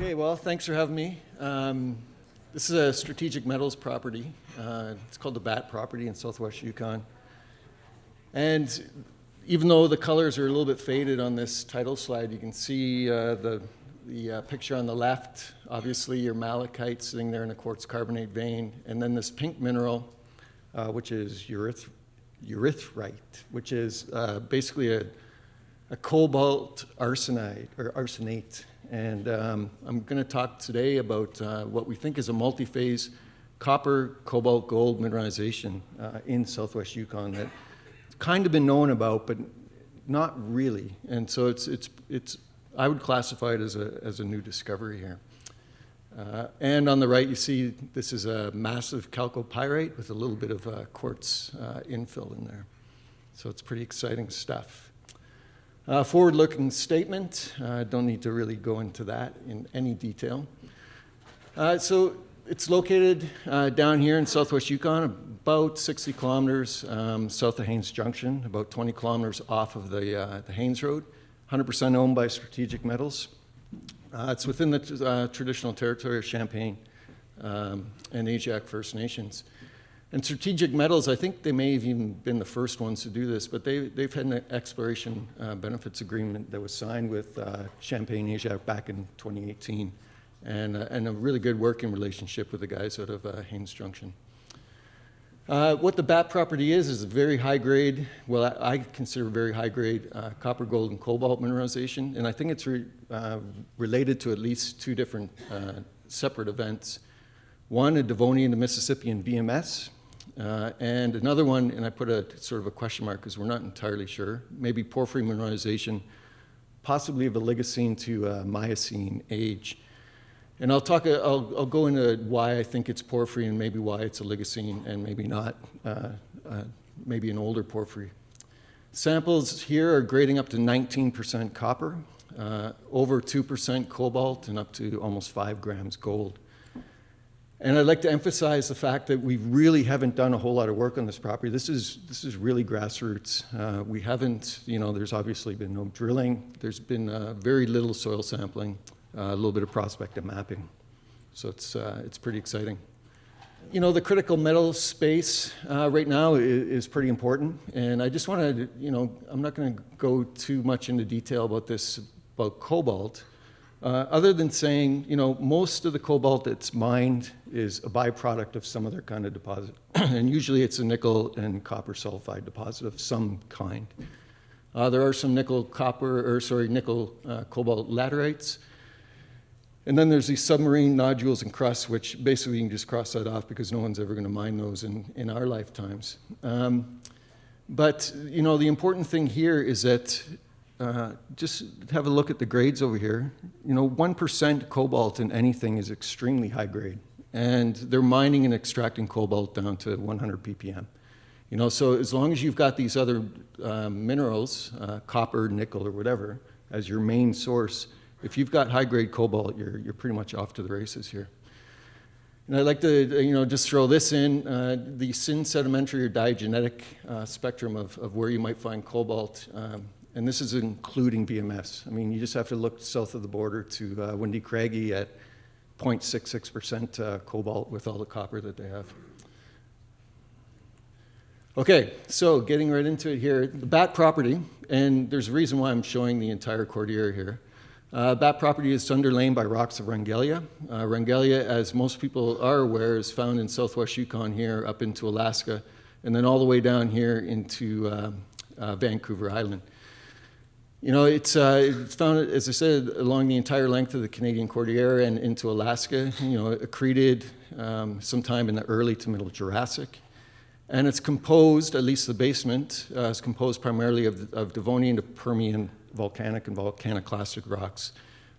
Okay, well, thanks for having me. This is a strategic metals property. It's called the Batt property in southwest Yukon. And even though the colors are a little bit faded on this title slide, you can see the picture on the left, obviously your malachite sitting there in a quartz carbonate vein, and then this pink mineral, which is erythrite, which is basically a cobalt arsenide, or arsenate. And I'm going to talk today about what we think is a multi-phase copper, cobalt, gold mineralization in southwest Yukon that kind of been known about, but not really. And so it's I would classify it as a new discovery here. And on the right, you see this is a massive chalcopyrite with a little bit of quartz infill in there. So it's pretty exciting stuff. Forward-looking statement. Don't need to really go into that in any detail. So it's located down here in southwest Yukon, about 60 kilometers south of Haines Junction, about 20 kilometers off of the Haines Road, 100% owned by Strategic Metals. It's within the traditional territory of Champagne and Ajax First Nations. And Strategic Metals, I think they may have even been the first ones to do this, but they've had an exploration benefits agreement that was signed with Champagne Ajax back in 2018, and a really good working relationship with the guys out of Haines Junction. What the Batt property is a very high grade, well, I consider very high grade copper, gold, and cobalt mineralization, and I think it's related to at least two different separate events. One, a Devonian to Mississippian VMS, and another one, and I put a sort of a question mark because we're not entirely sure, maybe porphyry mineralization, possibly of a Oligocene to Miocene age. And I'll go into why I think it's porphyry and maybe why it's a Oligocene and maybe not, maybe an older porphyry. Samples here are grading up to 19% copper, over 2% cobalt, and up to almost 5 grams gold. And I'd like to emphasize the fact that we really haven't done a whole lot of work on this property. This is really grassroots. We haven't, there's obviously been no drilling. There's been very little soil sampling, a little bit of prospective mapping. So it's pretty exciting. The critical metals space right now is pretty important. And I just want to, I'm not going to go too much into detail about this, about cobalt. Other than saying, most of the cobalt that's mined is a byproduct of some other kind of deposit. And usually it's a nickel and copper sulfide deposit of some kind. There are some nickel cobalt laterites. And then there's these submarine nodules and crusts, which basically you can just cross that off because no one's ever going to mine those in our lifetimes. But the important thing here is that just have a look at the grades over here. 1% cobalt in anything is extremely high grade. And they're mining and extracting cobalt down to 100 ppm. So as long as you've got these other minerals, copper, nickel, or whatever, as your main source, if you've got high grade cobalt, you're pretty much off to the races here. And I'd like to just throw this in, the syn sedimentary or diagenetic spectrum of where you might find cobalt. And this is including VMS. I mean, you just have to look south of the border to Windy Craggy at 0.66% cobalt with all the copper that they have. Okay, so getting right into it here, the Batt property, and there's a reason why I'm showing the entire Cordillera here. Batt property is underlain by rocks of Wrangellia. Wrangellia, as most people are aware, is found in southwest Yukon here up into Alaska, and then all the way down here into Vancouver Island. It's found, as I said, along the entire length of the Canadian Cordillera and into Alaska. Accreted sometime in the early to middle Jurassic. And it's composed, at least the basement, is composed primarily of Devonian to Permian volcanic and volcaniclastic rocks,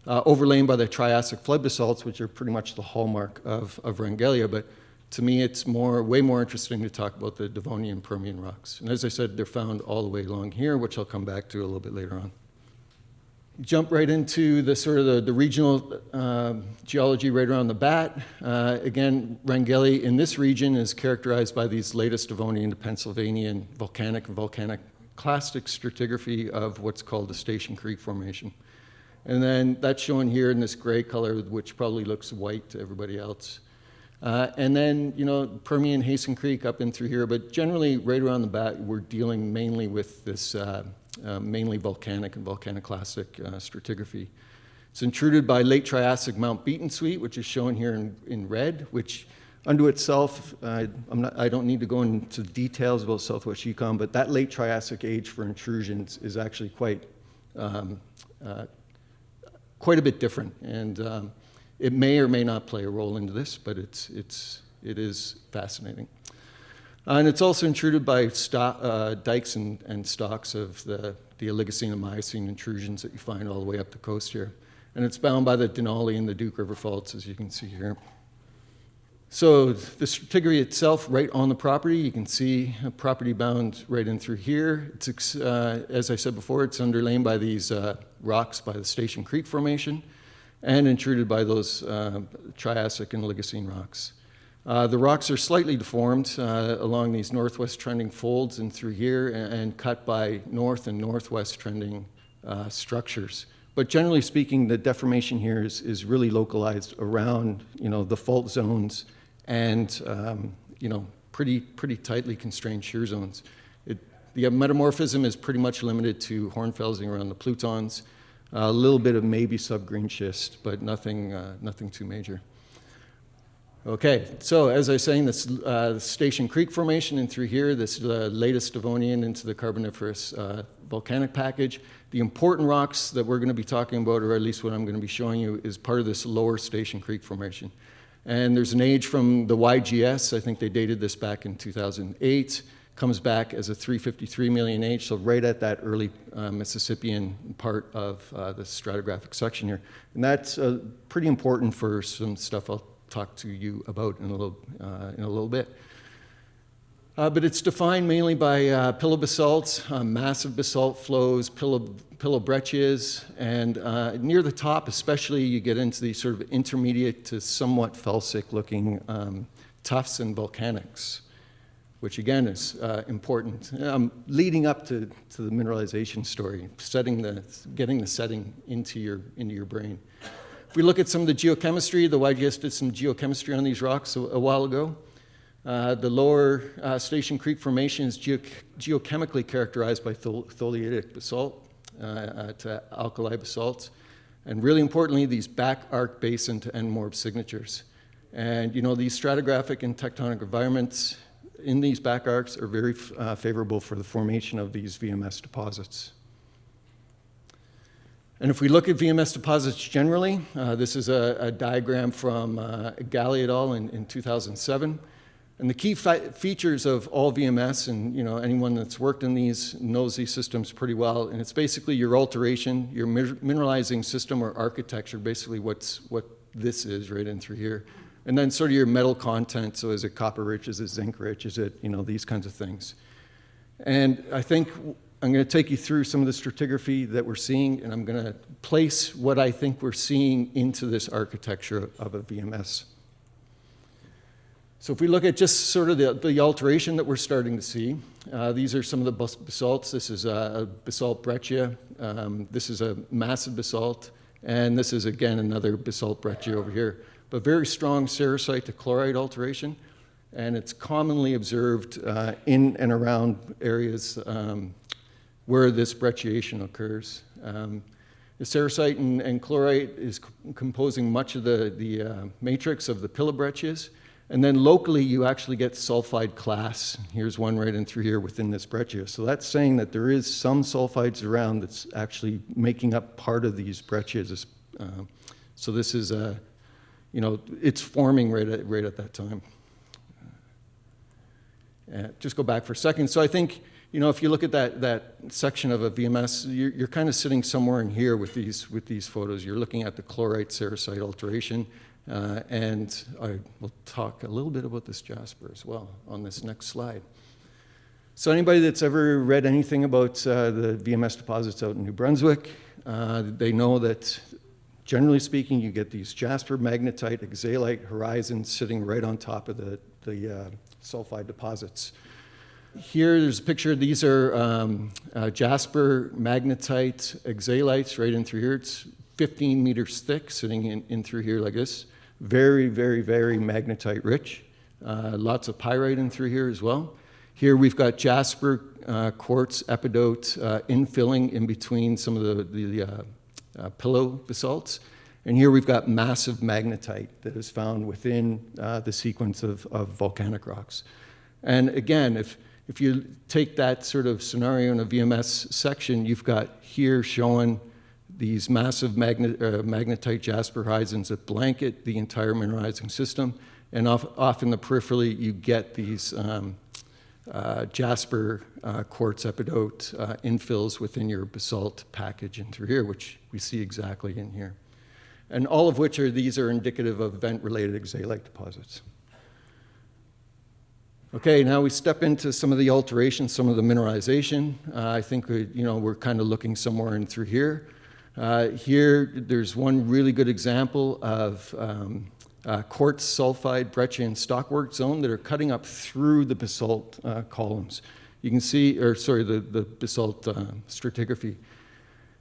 overlain by the Triassic flood basalts, which are pretty much the hallmark of Wrangellia. But to me, it's way more interesting to talk about the Devonian Permian rocks. And as I said, they're found all the way along here, which I'll come back to a little bit later on. Jump right into the sort of the regional geology right around the Batt. Again, Wrangellia in this region is characterized by these latest Devonian to Pennsylvanian volcanic and volcaniclastic stratigraphy of what's called the Station Creek Formation. And then that's shown here in this gray color, which probably looks white to everybody else. And then, Permian, Hasten Creek up in through here, but generally right around the Batt, we're dealing mainly with this mainly volcanic and volcaniclastic stratigraphy. It's intruded by late Triassic Mount Beaton Suite, which is shown here in red, which unto itself, I don't need to go into details about Southwest Yukon, but that late Triassic age for intrusions is actually quite a bit different. And it may or may not play a role into this, but it is fascinating. And it's also intruded by dikes and stalks of the Oligocene and Miocene intrusions that you find all the way up the coast here. And it's bound by the Denali and the Duke River faults, as you can see here. So the stratigraphy itself, right on the property, you can see a property bound right in through here. It's, as I said before, it's underlain by these rocks by the Station Creek Formation and intruded by those Triassic and Oligocene rocks. The rocks are slightly deformed along these northwest trending folds and through here and cut by north and northwest trending structures. But generally speaking, the deformation here is really localized around, the fault zones and, pretty tightly constrained shear zones. The metamorphism is pretty much limited to hornfelsing around the plutons, a little bit of maybe subgreen schist, but nothing too major. Okay, so as I was saying, this Station Creek Formation and through here, this latest Devonian into the Carboniferous volcanic package. The important rocks that we're going to be talking about, or at least what I'm going to be showing you, is part of this lower Station Creek Formation. And there's an age from the YGS, I think they dated this back in 2008, comes back as a 353 million age, so right at that early Mississippian part of the stratigraphic section here. And that's pretty important for some stuff I'll talk to you about in a little bit. But it's defined mainly by pilobasalt, massive basalt flows, pilobreccias, and near the top especially you get into these sort of intermediate to somewhat felsic looking tuffs and volcanics, which again is important. Leading up to the mineralization story, getting the setting into your brain. If we look at some of the geochemistry, the YGS did some geochemistry on these rocks a while ago. The lower Station Creek Formation is geochemically characterized by tholeiitic basalt to alkali basalts. And really importantly, these back arc basin to end morb signatures. And these stratigraphic and tectonic environments in these back arcs are very favorable for the formation of these VMS deposits. And if we look at VMS deposits generally, this is a diagram from Gali et al. in 2007. And the key features of all VMS, and anyone that's worked in these knows these systems pretty well, and it's basically your alteration, your mineralizing system or architecture, basically what this is right in through here. And then sort of your metal content, so is it copper rich, is it zinc rich, is it, these kinds of things. And I think I'm going to take you through some of the stratigraphy that we're seeing, and I'm going to place what I think we're seeing into this architecture of a VMS. So if we look at just sort of the alteration that we're starting to see, these are some of the basalts. This is a basalt breccia. This is a massive basalt. And this is, again, another basalt breccia over here. But very strong sericite to chloride alteration. And it's commonly observed in and around areas where this brecciation occurs. The sericite and chlorite is composing much of the matrix of the pilobreccias. And then locally, you actually get sulfide class. Here's one right in through here within this breccia. So that's saying that there is some sulfides around that's actually making up part of these breccias. So this is, it's forming right at that time. Just go back for a second. So I think, if you look at that section of a VMS, you're kind of sitting somewhere in here with these photos. You're looking at the chlorite sericite alteration. And I will talk a little bit about this jasper as well on this next slide. So anybody that's ever read anything about the VMS deposits out in New Brunswick, they know that generally speaking, you get these jasper, magnetite, exalite horizons sitting right on top of the sulfide deposits. Here, there's a picture. These are jasper, magnetite, exalites right in through here. It's 15 meters thick, sitting in through here like this. Very, very, very magnetite rich. Lots of pyrite in through here as well. Here we've got jasper, quartz, epidote infilling in between some of the pillow basalts. And here we've got massive magnetite that is found within the sequence of volcanic rocks. And again, if you take that sort of scenario in a VMS section, you've got here showing these massive magnetite jasper horizons that blanket the entire mineralizing system. And off in the periphery, you get these jasper, quartz, epidote infills within your basalt package in through here, which we see exactly in here. And all of which these are indicative of vent-related xalite deposits. Okay, now we step into some of the alterations, some of the mineralization. I think we're kind of looking somewhere in through here. Here, there's one really good example of quartz sulfide breccia and stockwork zone that are cutting up through the basalt columns. You can see, the basalt stratigraphy.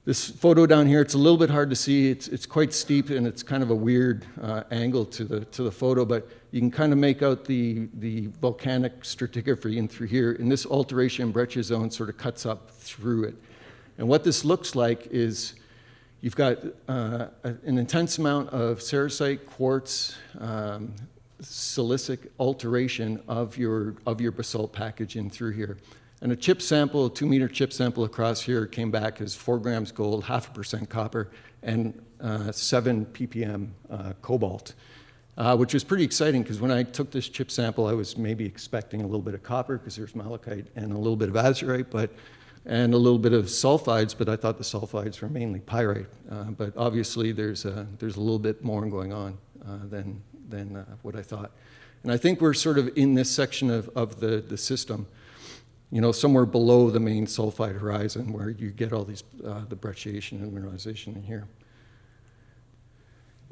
This photo down here, it's a little bit hard to see. It's quite steep and it's kind of a weird angle to the photo, but you can kind of make out the volcanic stratigraphy in through here. And this alteration breccia zone sort of cuts up through it. And what this looks like is you've got an intense amount of sericite, quartz, silicic alteration of your basalt package in through here. And a chip sample, a 2-meter chip sample across here came back as 4 grams gold, 0.5% copper, and 7 ppm cobalt, which was pretty exciting because when I took this chip sample, I was maybe expecting a little bit of copper because there's malachite and a little bit of azurite, and a little bit of sulfides, but I thought the sulfides were mainly pyrite. But obviously there's a little bit more going on than what I thought. And I think we're sort of in this section of the system, somewhere below the main sulfide horizon where you get all these, the brecciation and mineralization in here.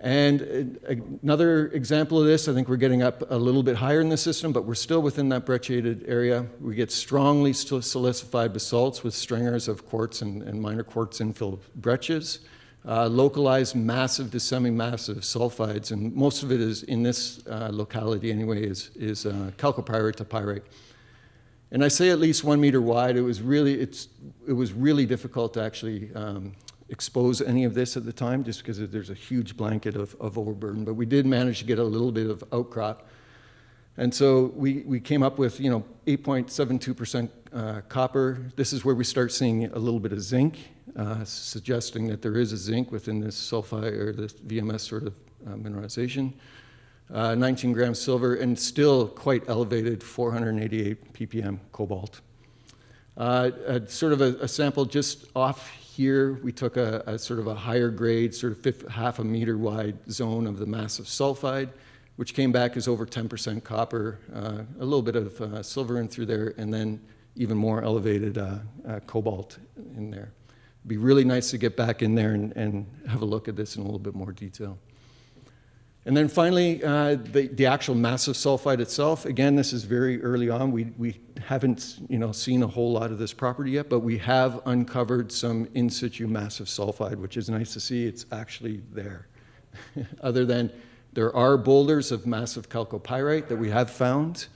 And another example of this, I think we're getting up a little bit higher in the system, but we're still within that brecciated area. We get strongly silicified basalts with stringers of quartz and minor quartz infill breccias. Localized massive to semi-massive sulfides, and most of it is in this locality anyway, is chalcopyrite to pyrite. And I say at least 1 meter wide. It was really difficult to actually expose any of this at the time, just because there's a huge blanket of overburden. But we did manage to get a little bit of outcrop. And so we came up with 8.72% copper. This is where we start seeing a little bit of zinc, suggesting that there is a zinc within this sulfide or this VMS sort of mineralization. 19 grams silver, and still quite elevated 488 ppm cobalt. Sort of a sample just off here, we took a sort of a higher grade, sort of half a meter wide zone of the massive sulfide, which came back as over 10% copper, a little bit of silver in through there, and then even more elevated cobalt in there. It'd be really nice to get back in there and have a look at this in a little bit more detail. And then finally, the actual massive sulfide itself. Again, this is very early on. We haven't seen a whole lot of this property yet, but we have uncovered some in situ massive sulfide, which is nice to see. It's actually there. Other than there are boulders of massive chalcopyrite that we have found,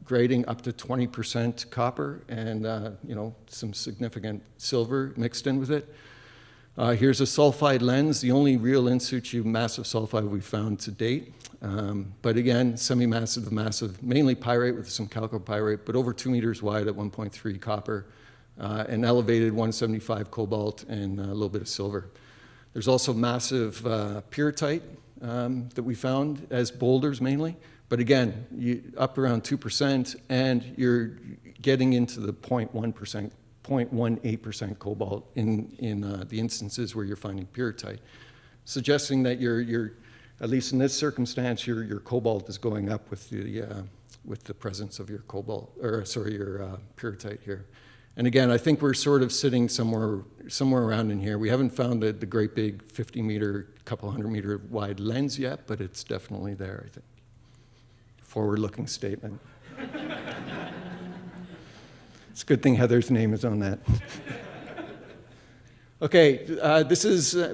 grading up to 20% copper and some significant silver mixed in with it. Here's a sulfide lens, the only real in situ massive sulfide we've found to date. But again, semi-massive to massive, mainly pyrite with some chalcopyrite, but over 2 meters wide at 1.3 copper, and elevated 175 cobalt and a little bit of silver. There's also massive pyrrhotite that we found as boulders mainly. But again, up around 2%, and you're getting into the 0.18% cobalt in the instances where you're finding pyrrhotite, suggesting that you're at least in this circumstance, your cobalt is going up with the presence of your cobalt, or sorry, your pyrrhotite here. And again, I think we're sort of sitting somewhere around in here. We haven't found the great big 50-meter, couple 100-meter wide lens yet, but it's definitely there, I think. Forward-looking statement. It's a good thing Heather's name is on that. Okay,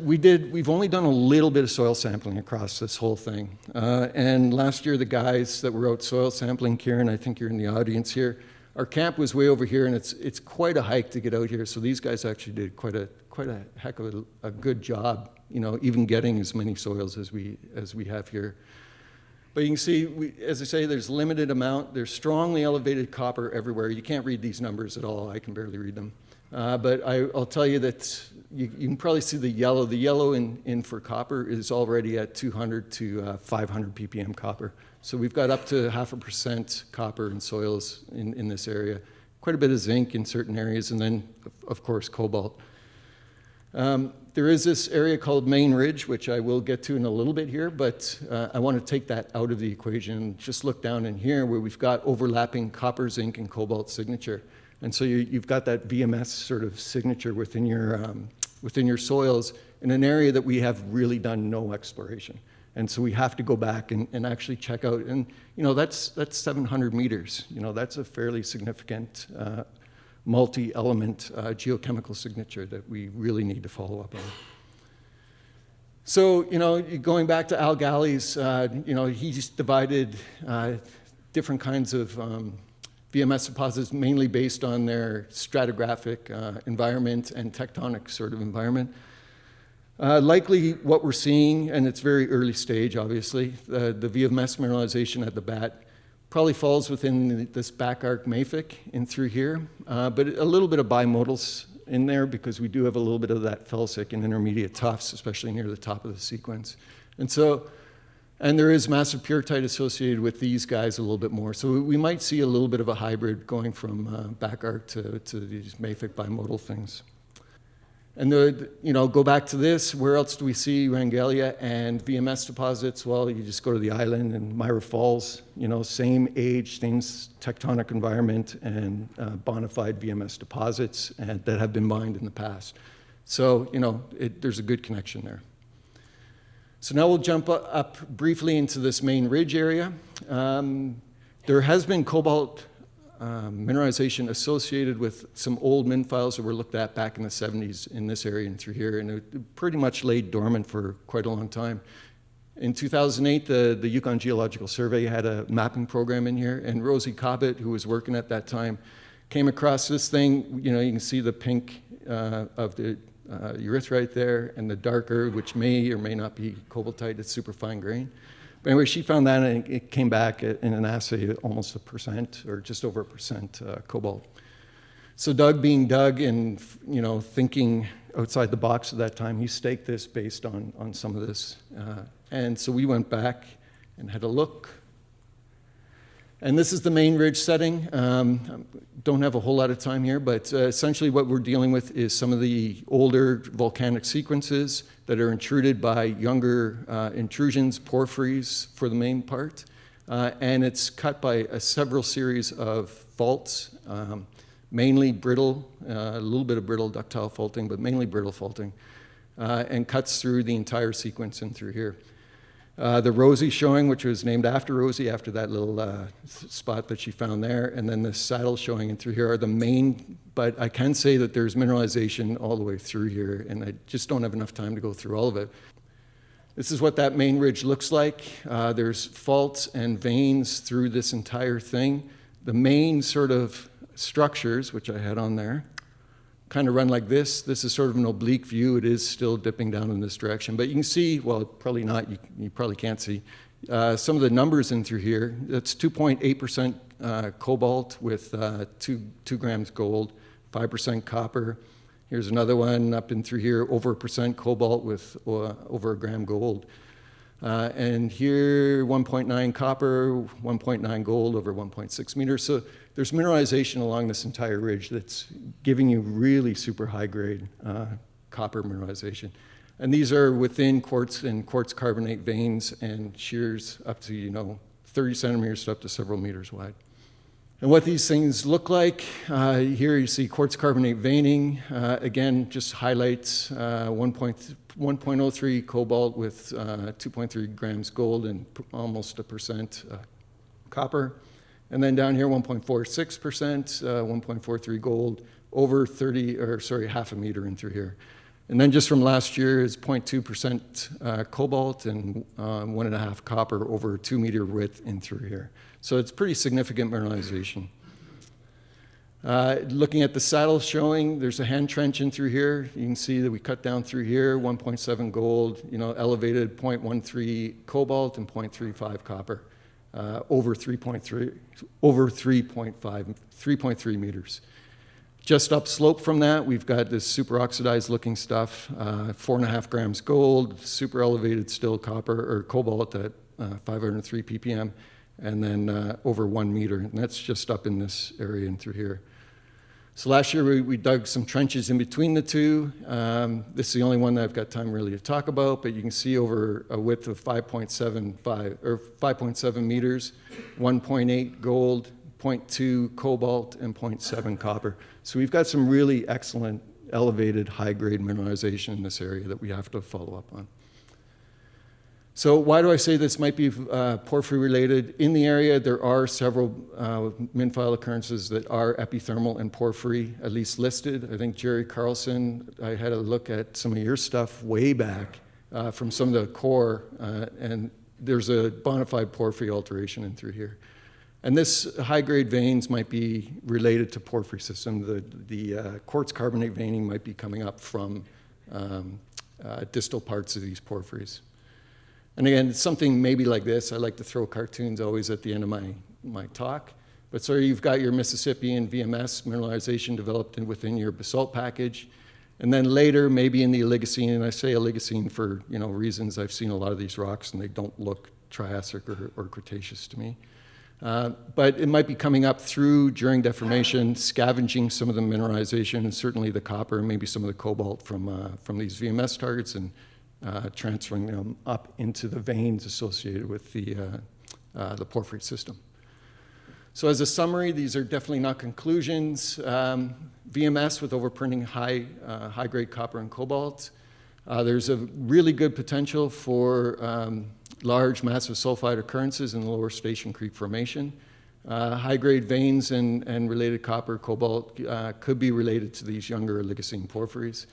we've only done a little bit of soil sampling across this whole thing. And last year, the guys that were out soil sampling, Kieran, I think you're in the audience here, our camp was way over here, and it's quite a hike to get out here. So these guys actually did quite a heck of a good job, even getting as many soils as we have here. But you can see, as I say, there's limited amount. There's strongly elevated copper everywhere. You can't read these numbers at all. I can barely read them. But I'll tell you that you can probably see the yellow. The yellow in for copper is already at 200 to 500 ppm copper. So we've got up to 0.5% copper in soils in this area. Quite a bit of zinc in certain areas, and then, of course, cobalt. There is this area called Main Ridge, which I will get to in a little bit here, but I want to take that out of the equation. Just look down in here where we've got overlapping copper, zinc, and cobalt signature. And so you've got that VMS sort of signature within your soils in an area that we have really done no exploration. And so we have to go back and actually check out. And that's 700 meters. That's a fairly significant multi-element geochemical signature that we really need to follow up on. So going back to Al Galli's, he's divided different kinds of VMS deposits mainly based on their stratigraphic environment and tectonic sort of environment. Likely what we're seeing, and it's very early stage obviously, the VMS mineralization at the Batt probably falls within this back arc mafic in through here, but a little bit of bimodals in there because we do have a little bit of that felsic and intermediate tuffs, especially near the top of the sequence. And there is massive purite associated with these guys a little bit more. So we might see a little bit of a hybrid going from back arc to these mafic bimodal things. And go back to this, where else do we see Rangelia and VMS deposits? Well, you just go to the island and Myra Falls, same age, same tectonic environment, and bona fide VMS deposits that have been mined in the past. So, there's a good connection there. So now we'll jump up briefly into this Main Ridge area. There has been cobalt mineralization associated with some old min files that were looked at back in the 70s in this area and through here, and it pretty much laid dormant for quite a long time. In 2008, the Yukon Geological Survey had a mapping program in here, and Rosie Cobalt, who was working at that time, came across this thing. You can see the pink of the erythrite there, and the darker, which may or may not be cobaltite. It's super fine grain. But anyway, she found that, and it came back in an assay almost 1% or just over 1% cobalt. So Doug, being Doug, and thinking outside the box at that time, he staked this based on some of this. And so we went back and had a look. And this is the Main Ridge setting. Don't have a whole lot of time here, but essentially what we're dealing with is some of the older volcanic sequences that are intruded by younger intrusions, porphyries for the main part. And it's cut by several series of faults, mainly brittle, a little bit of brittle ductile faulting, but mainly brittle faulting, and cuts through the entire sequence and through here. The Rosie showing, which was named after Rosie, after that little spot that she found there, and then the saddle showing in through here are the main, but I can say that there's mineralization all the way through here, and I just don't have enough time to go through all of it. This is what that Main Ridge looks like. There's faults and veins through this entire thing. The main sort of structures, which I had on there, kind of run like this. This is sort of an oblique view. It is still dipping down in this direction. But you can see, well, probably not, you probably can't see, some of the numbers in through here. That's 2.8% cobalt with 2 grams gold, 5% copper. Here's another one up in through here, over 1% cobalt with over 1 gram gold. And here, 1.9 copper, 1.9 gold over 1.6 meters. So there's mineralization along this entire ridge that's giving you really super high-grade copper mineralization. And these are within quartz and quartz carbonate veins and shears up to, 30 centimeters to up to several meters wide. And what these things look like, here you see quartz carbonate veining. Again, just highlights 1.03 cobalt with 2.3 grams gold and almost 1% copper. And then down here, 1.46%, 1.43 gold, over half a meter in through here. And then just from last year is 0.2% cobalt and 1.5 copper over a 2-meter width in through here. So it's pretty significant mineralization. Looking at the saddle showing, there's a hand trench in through here. You can see that we cut down through here, 1.7 gold, elevated 0.13 cobalt and 0.35 copper, over 3.3 meters. Just upslope from that, we've got this super oxidized looking stuff, 4.5 grams gold, super elevated still copper or cobalt at 503 ppm, and then over 1 meter. And that's just up in this area and through here. So last year we dug some trenches in between the two. This is the only one that I've got time really to talk about, but you can see over a width of 5.7 meters, 1.8 gold, 0.2 cobalt, and 0.7 copper. So we've got some really excellent, elevated, high-grade mineralization in this area that we have to follow up on. So why do I say this might be porphyry related? In the area, there are several min-file occurrences that are epithermal and porphyry, at least listed. I think Jerry Carlson, I had a look at some of your stuff way back from some of the core, and there's a bona fide porphyry alteration in through here. And this high-grade veins might be related to porphyry system. The quartz carbonate veining might be coming up from distal parts of these porphyries. And again, it's something maybe like this. I like to throw cartoons always at the end of my talk. But so you've got your Mississippian VMS mineralization developed within your basalt package. And then later, maybe in the Oligocene, and I say Oligocene for reasons. I've seen a lot of these rocks, and they don't look Triassic or Cretaceous to me. But it might be coming up through during deformation, scavenging some of the mineralization, and certainly the copper, and maybe some of the cobalt from these VMS targets, and transferring them up into the veins associated with the porphyry system. So as a summary, these are definitely not conclusions. VMS with overprinting high-grade copper and cobalt. There's a really good potential for large massive sulfide occurrences in the lower Station Creek Formation. High-grade veins and related copper, cobalt could be related to these younger Oligocene porphyries.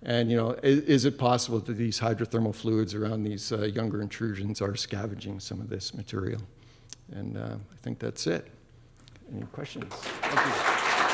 And is it possible that these hydrothermal fluids around these younger intrusions are scavenging some of this material? And I think that's it. Any questions? Thank you.